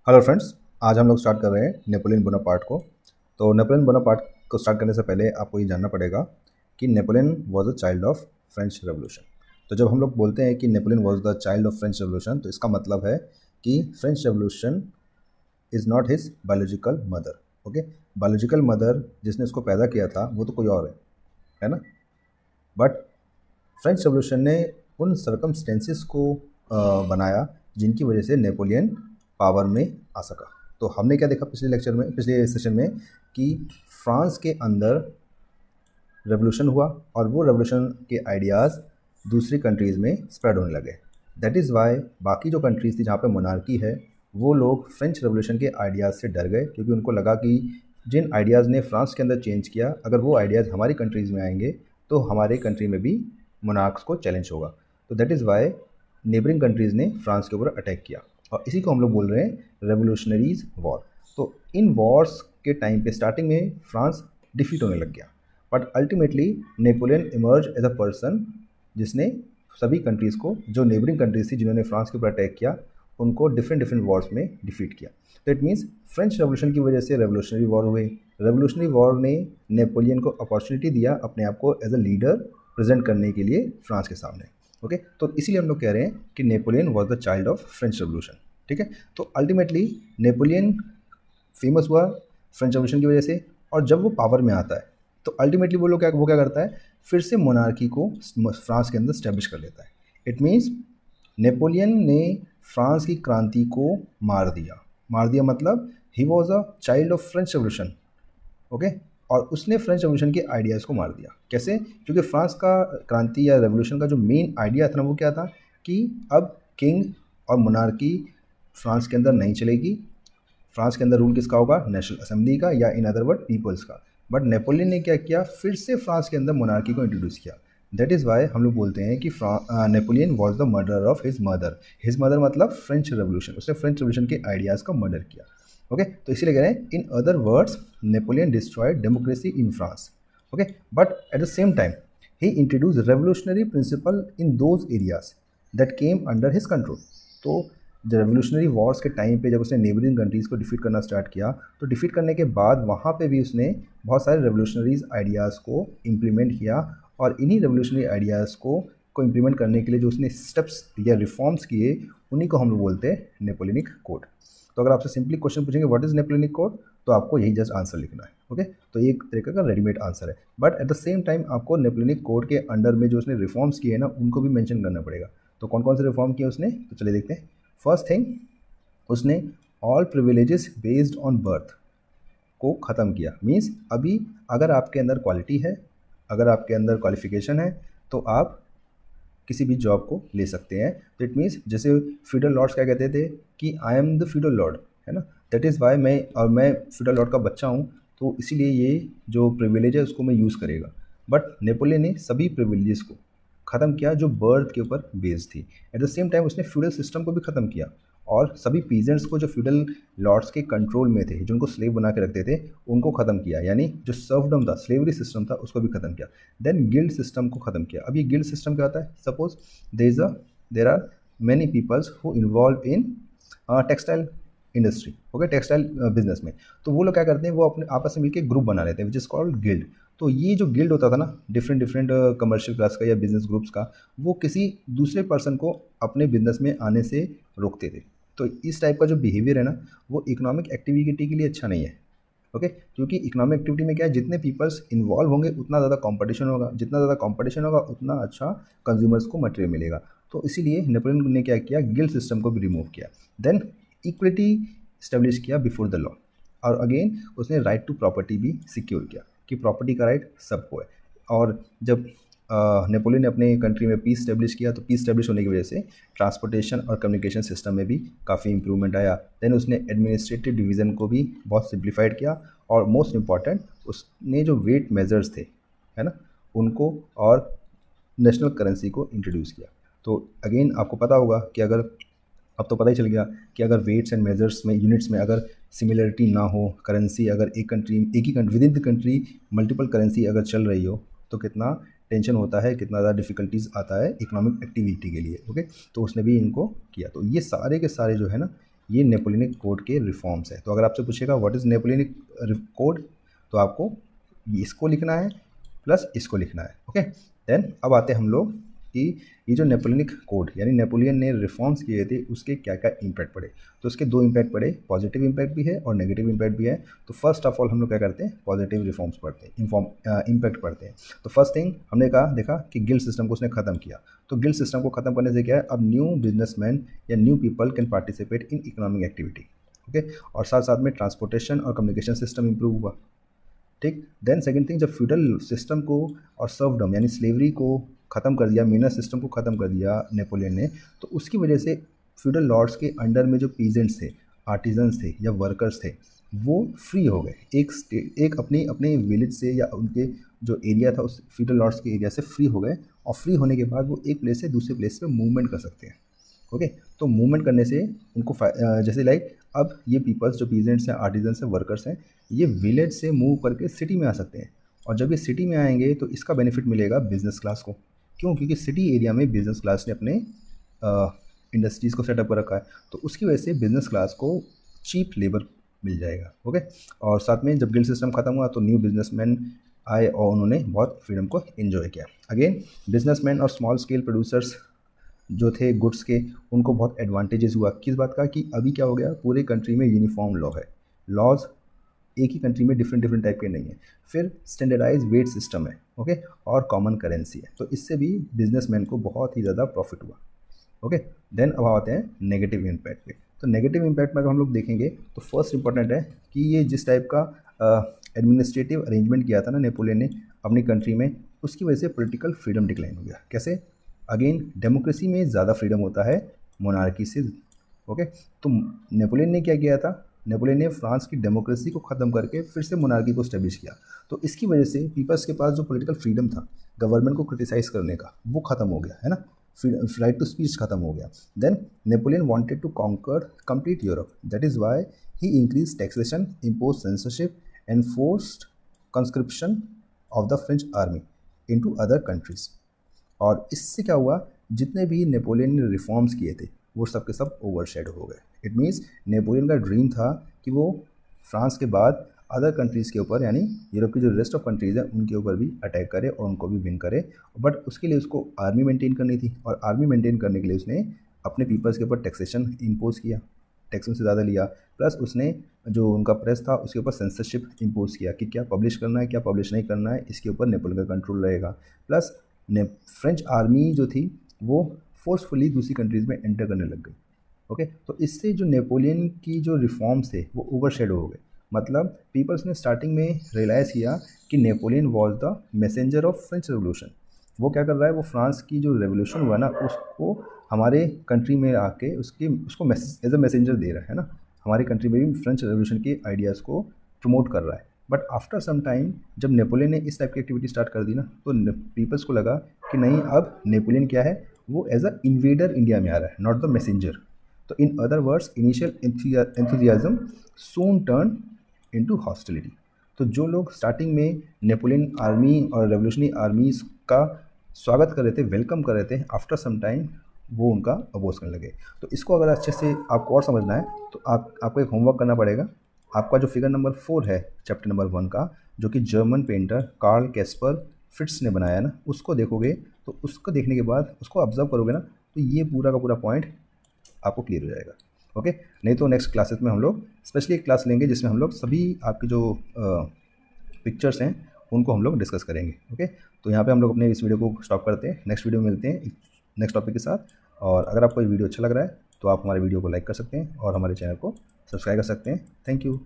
Hello friends. आज हम लोग स्टार्ट कर रहे हैं नेपोलियन बोनापार्ट को। तो नेपोलियन बोनापार्ट को स्टार्ट करने से पहले आपको ये जानना पड़ेगा कि Napoleon was a child of French revolution. तो जब हम लोग बोलते हैं कि Napoleon was the child of French revolution, तो इसका मतलब है कि French revolution is not his biological mother. Okay, biological mother जिसने उसको पैदा किया था वो तो कोई और है ना। बट फ्रेंच रेवोल्यूशन ने उन सर्कमस्टेंसेस को बनाया जिनकी वजह से नेपोलियन पावर में आ सका। तो हमने क्या देखा पिछले सेशन में कि फ्रांस के अंदर रेवोल्यूशन हुआ और वो रेवोल्यूशन के आइडियाज़ दूसरी कंट्रीज़ में स्प्रेड होने लगे। दैट इज़ वाई बाकी जो कंट्रीज़ थी जहाँ पे मोनार्की है वो लोग फ्रेंच रेवोल्यूशन के आइडियाज़ से डर गए, क्योंकि उनको लगा कि जिन आइडियाज़ ने फ्रांस के अंदर चेंज किया, अगर वो आइडियाज़ हमारी कंट्रीज़ में आएंगे तो हमारे कंट्री में भी मोनार्क्स को चैलेंज होगा। तो that is Y neighbouring countries ने फ्रांस के ऊपर अटैक किया, और इसी को हम लोग बोल रहे हैं रेवोल्यूशनरीज वॉर। तो इन वॉर्स के टाइम पे स्टार्टिंग में फ्रांस डिफीट होने लग गया, but ultimately Napoleon emerge as a person जिसने सभी कंट्रीज़ को, जो नेबरिंग कंट्रीज थी जिन्होंने फ्रांस के ऊपर अटैक किया, उनको डिफरेंट डिफरेंट वॉर्स में डिफीट किया। तो इट मीन्स फ्रेंच रेवोल्यूशन की वजह से रेवोल्यूशनरी वॉर हुई। रेवोल्यूशनरी वॉर ने नेपोलियन को अपॉर्चुनिटी दिया अपने आप को एज अ लीडर प्रेजेंट करने के लिए फ्रांस के सामने। ओके, तो इसीलिए हम लोग कह रहे हैं कि Napoleon was the child of French revolution. ठीक है, तो अल्टीमेटली नेपोलियन फेमस हुआ फ्रेंच रेवोल्यूशन की वजह से, और जब वो पावर में आता है तो अल्टीमेटली वो क्या करता है, फिर से मोनार्की को फ्रांस के अंदर स्टैब्लिश कर लेता है। इट मीन्स नेपोलियन ने फ्रांस की क्रांति को मार दिया मतलब he was a child of French revolution. Okay, और उसने फ्रेंच रेवोल्यूशन के आइडियाज़ को मार दिया। कैसे? क्योंकि फ्रांस का क्रांति या रेवोल्यूशन का जो मेन आइडिया था ना, वो क्या था कि अब किंग और मोनार्की फ्रांस के अंदर नहीं चलेगी। फ्रांस के अंदर रूल किसका होगा? नेशनल असेंबली का, या इन अदर वर्ड पीपल्स का। बट नेपोलियन ने क्या किया, फिर से फ्रांस के अंदर मोनार्की को इंट्रोड्यूस किया। दैट इज़ वाई हम लोग बोलते हैं कि Napoleon was the murder of his mother. His mother मतलब फ्रेंच रेवोल्यूशन, उसने फ्रेंच रेवोल्यूशन के आइडियाज़ का मर्डर किया। ओके, तो इसीलिए कह रहे हैं in other words Napoleon destroyed democracy in France. Okay, but at the same time ही introduce revolutionary principle in those areas that came under his control. तो जब रेवोल्यूशनरी वॉर्स के टाइम पे जब उसने नेबरिंग कंट्रीज़ को डिफीट करना start किया, तो डिफीट करने के बाद वहाँ पे भी उसने बहुत सारे रेवोल्यूशनरीज आइडियाज़ को इम्प्लीमेंट किया, और इन्हीं रेवोल्यूशनरी आइडियाज़ को इम्प्लीमेंट करने के लिए जो उसने स्टेप्स या रिफॉर्म्स किए, उन्हीं को हम लोग बोलते हैं नेपोलियनिक कोड। तो अगर आपसे सिंपली क्वेश्चन पूछेंगे व्हाट इज़ नेपोलियनिक कोड, तो आपको यही जस्ट आंसर लिखना है। ओके, तो ये एक तरीके का रेडीमेड आंसर है, but at the same time आपको नेपोलियनिक कोड के अंडर में जो उसने रिफॉर्म्स किए हैं ना, उनको भी मेंशन करना पड़ेगा। तो कौन कौन से रिफॉर्म किए उसने, तो चलिए देखते हैं। फर्स्ट थिंग, उसने all privileges based on birth को ख़त्म किया। मीन्स अभी अगर आपके अंदर क्वालिटी है, अगर आपके अंदर क्वालिफिकेशन है, तो आप किसी भी जॉब को ले सकते हैं। तो इट मीन्स जैसे फ्यूडल लॉर्ड्स क्या कहते थे कि I am the feudal Lord, है ना। दैट इज़ वाई मैं फ्यूडल लॉर्ड का बच्चा हूँ, तो इसीलिए ये जो प्रिविलेज है उसको मैं यूज़ करेगा। बट नेपोलियन ने सभी प्रिविलेजेस को ख़त्म किया जो बर्थ के ऊपर बेस्ड थी। एट द सेम टाइम उसने फ्यूडल सिस्टम को भी ख़त्म किया, और सभी पीजेंट्स को जो फ्यूडल लॉर्ड्स के कंट्रोल में थे, जो उनको स्लेव बना के रखते थे, उनको ख़त्म किया। यानी जो सर्वडम था, स्लेवरी सिस्टम था, उसको भी ख़त्म किया। देन गिल्ड सिस्टम को ख़त्म किया। अब ये गिल्ड सिस्टम क्या होता है? Suppose there are many peoples who involve in textile industry, okay, textile business में, तो वो लोग क्या करते हैं, वो अपने आपस में मिलकर ग्रुप बना लेते हैं विच इज़ कॉल्ड गिल्ड। तो ये जो गिल्ड होता था ना, डिफरेंट डिफरेंट कमर्शियल क्लास का या बिजनेस ग्रुप्स का, वो किसी दूसरे पर्सन को अपने बिजनेस में आने से रोकते थे। तो इस टाइप का जो बिहेवियर है ना, वो इकोनॉमिक एक्टिविटी के लिए अच्छा नहीं है। ओके, क्योंकि इकोनॉमिक एक्टिविटी में क्या है, जितने पीपल्स इन्वॉल्व होंगे उतना ज़्यादा कंपटीशन होगा, जितना ज़्यादा कंपटीशन होगा उतना अच्छा कंज्यूमर्स को मटेरियल मिलेगा। तो इसीलिए नेपोलियन ने क्या किया, गिल्ड सिस्टम को भी रिमूव किया। देन इक्विटी इस्टेब्लिश किया बिफोर द लॉ, और अगेन उसने राइट टू प्रॉपर्टी भी सिक्योर किया कि प्रॉपर्टी का राइट सबको है। और जब नेपोलियन ने अपने कंट्री में पीस स्टैब्लिश किया, तो पीस स्टैब्लिश होने की वजह से ट्रांसपोर्टेशन और कम्युनिकेशन सिस्टम में भी काफ़ी इंप्रूवमेंट आया। देन उसने एडमिनिस्ट्रेटिव डिवीज़न को भी बहुत सिंप्लीफाइड किया, और मोस्ट इम्पॉर्टेंट उसने जो वेट मेजर्स थे, है ना, उनको, और नेशनल करेंसी को इंट्रोड्यूस किया। तो अगेन आपको पता होगा कि अगर, अब तो पता ही चल गया कि अगर वेट्स एंड मेजर्स में, यूनिट्स में अगर सिमिलरिटी ना हो, करेंसी अगर एक ही country within the country multiple currency अगर चल रही हो, तो कितना टेंशन होता है, कितना ज़्यादा डिफिकल्टीज आता है इकोनॉमिक एक्टिविटी के लिए। ओके, तो उसने भी इनको किया। तो ये सारे के सारे जो है ना, ये नेपोलियनिक कोड के रिफॉर्म्स है। तो अगर आपसे पूछेगा व्हाट इज़ नेपोलियनिक कोड, तो आपको इसको लिखना है प्लस इसको लिखना है। ओके, देन अब आते हैं हम लोग कि ये जो नेपोलियनिक कोड यानी नेपोलियन ने रिफॉर्म्स किए थे उसके क्या क्या इम्पैक्ट पड़े। तो उसके दो इम्पैक्ट पड़े, पॉजिटिव इम्पैक्ट भी है और नेगेटिव इम्पैक्ट भी है। तो फर्स्ट ऑफ ऑल हम लोग क्या करते हैं, पॉजिटिव रिफॉर्म्स पढ़ते हैं, इम्पैक्ट पढ़ते हैं। तो फर्स्ट थिंग हमने देखा कि गिल्ड सिस्टम को उसने ख़त्म किया। तो गिल्ड सिस्टम को ख़त्म करने से क्या है, अब न्यू बिजनेसमैन या new people can participate in economic activity. Okay, और साथ साथ में ट्रांसपोर्टेशन और कम्युनिकेशन सिस्टम इंप्रूव हुआ। ठीक, देन सेकंड थिंग, जब फ्यूडल सिस्टम को और सर्वडम यानी स्लेवरी को ख़त्म कर दिया, मीनर सिस्टम को ख़त्म कर दिया नेपोलियन ने, तो उसकी वजह से फ्यूडल लॉर्ड्स के अंडर में जो पीजेंट्स थे, आर्टिजन्स थे या वर्कर्स थे, वो फ्री हो गए। एक अपने अपने विलेज से या उनके जो एरिया था उस फ्यूडल लॉर्ड्स के एरिया से फ्री हो गए, और फ्री होने के बाद वो एक प्लेस से दूसरे प्लेस पे मूवमेंट कर सकते हैं। ओके, तो मूवमेंट करने से उनको जैसे लाइक अब ये पीपल्स जो पीजेंट्स हैं, आर्टिजन्स हैं, वर्कर्स हैं, ये विलेज से मूव करके सिटी में आ सकते हैं। और जब ये सिटी में आएंगे तो इसका बेनिफिट मिलेगा बिजनेस क्लास को। क्यों? क्योंकि सिटी एरिया में बिजनेस क्लास ने अपने इंडस्ट्रीज़ को सेटअप कर रखा है, तो उसकी वजह से बिजनेस क्लास को चीप लेबर मिल जाएगा। ओके, और साथ में जब गिल्ड सिस्टम खत्म हुआ तो न्यू बिजनेसमैन आए और उन्होंने बहुत फ्रीडम को एंजॉय किया। अगेन बिजनेसमैन और स्मॉल स्केल प्रोड्यूसर्स जो थे गुड्स के, उनको बहुत एडवांटेजेस हुआ। किस बात का कि अभी क्या हो गया, पूरे कंट्री में यूनिफॉर्म लॉ है, लॉज एक ही कंट्री में डिफरेंट डिफरेंट टाइप के नहीं है। फिर स्टैंडर्डाइज वेट सिस्टम है, ओके, और कॉमन करेंसी है। तो इससे भी बिजनेसमैन को बहुत ही ज़्यादा प्रॉफिट हुआ। ओके, देन अब आते हैं नेगेटिव इम्पैक्ट पे। तो नेगेटिव इम्पैक्ट में अगर हम लोग देखेंगे तो फर्स्ट इंपॉर्टेंट है कि ये जिस टाइप का एडमिनिस्ट्रेटिव अरेंजमेंट किया था ना नेपोलियन ने अपनी कंट्री में, उसकी वजह से पॉलिटिकल फ्रीडम डिक्लाइन हो गया। कैसे? अगेन डेमोक्रेसी में ज़्यादा फ्रीडम होता है मोनार्की से। ओके, तो नेपोलियन ने क्या किया था, नेपोलियन ने फ्रांस की डेमोक्रेसी को ख़त्म करके फिर से मोनार्की को स्टैब्लिश किया। तो इसकी वजह से पीपल्स के पास जो पॉलिटिकल फ्रीडम था गवर्नमेंट को क्रिटिसाइज करने का, वो ख़त्म हो गया, है ना, राइट टू स्पीच खत्म हो गया। Then Napoleon wanted to conquer complete Europe, that is why he increase taxation, impose censorship, enforced conscription of the French army into other countries. और इससे क्या हुआ, जितने भी नेपोलियन ने रिफॉर्म्स किए थे वो सब के सब ओवरशैडो हो गए। इट मीन्स नेपोलियन का ड्रीम था कि वो फ्रांस के बाद अदर कंट्रीज़ के ऊपर यानी यूरोप की जो रेस्ट ऑफ कंट्रीज़ हैं उनके ऊपर भी अटैक करे और उनको भी विन करे। बट उसके लिए उसको आर्मी मेंटेन करनी थी, और आर्मी मेंटेन करने के लिए उसने अपने पीपल्स के ऊपर टैक्सेशन इम्पोज किया, टैक्स उनसे ज़्यादा लिया। प्लस उसने जो उनका प्रेस था उसके ऊपर सेंसरशिप इम्पोज किया कि क्या पब्लिश करना है क्या पब्लिश नहीं करना है, इसके ऊपर नेपोलियन का कंट्रोल रहेगा। प्लस फ्रेंच आर्मी जो थी वो फोर्सफुली दूसरी कंट्रीज़ में एंटर करने लग गई। ओके, तो इससे जो नेपोलियन की जो रिफॉर्म्स थे वो ओवरशैडो हो गए। मतलब पीपल्स ने स्टार्टिंग में रियलाइज़ किया कि Napoleon was the messenger of French revolution. वो क्या कर रहा है, वो फ्रांस की जो रेवोल्यूशन हुआ ना उसको हमारे कंट्री में आके उसको एज अ मैसेंजर दे रहा है ना, हमारी कंट्री में भी फ्रेंच रेवोल्यूशन के आइडियाज़ को प्रमोट कर रहा है। बट आफ्टर सम टाइम जब नेपोलियन ने इस टाइप की एक्टिविटी स्टार्ट कर दी ना, तो पीपल्स को लगा कि नहीं, अब नेपोलियन क्या है, वो एज अ इन्वेडर इंडिया में आ रहा है, नॉट द मैसेंजर। तो in other words initial enthusiasm soon turn into hostility. तो जो लोग स्टार्टिंग में नेपोलियन आर्मी और रेवोल्यूशनरी आर्मीज़ का स्वागत कर रहे थे, वेलकम कर रहे थे, आफ्टर सम टाइम वो उनका अपोज करने लगे। तो इसको अगर अच्छे से आपको और समझना है तो आपको एक होमवर्क करना पड़ेगा। आपका जो फिगर नंबर 4 है चैप्टर नंबर 1 का, जो कि German painter Carl Caspar Fritz ने बनाया ना, उसको देखोगे तो उसको देखने के बाद उसको ऑब्जर्व करोगे ना, तो ये पूरा का पूरा पॉइंट आपको क्लियर हो जाएगा। ओके, नहीं तो नेक्स्ट क्लासेस में हम लोग स्पेशली एक क्लास लेंगे जिसमें हम लोग सभी आपके जो पिक्चर्स हैं उनको हम लोग डिस्कस करेंगे। ओके, तो यहाँ पे हम लोग अपने इस वीडियो को स्टॉप करते हैं, नेक्स्ट वीडियो में मिलते हैं नेक्स्ट टॉपिक के साथ। और अगर आपको ये वीडियो अच्छा लग रहा है तो आप हमारे वीडियो को लाइक कर सकते हैं और हमारे चैनल को सब्सक्राइब कर सकते हैं। Thank you.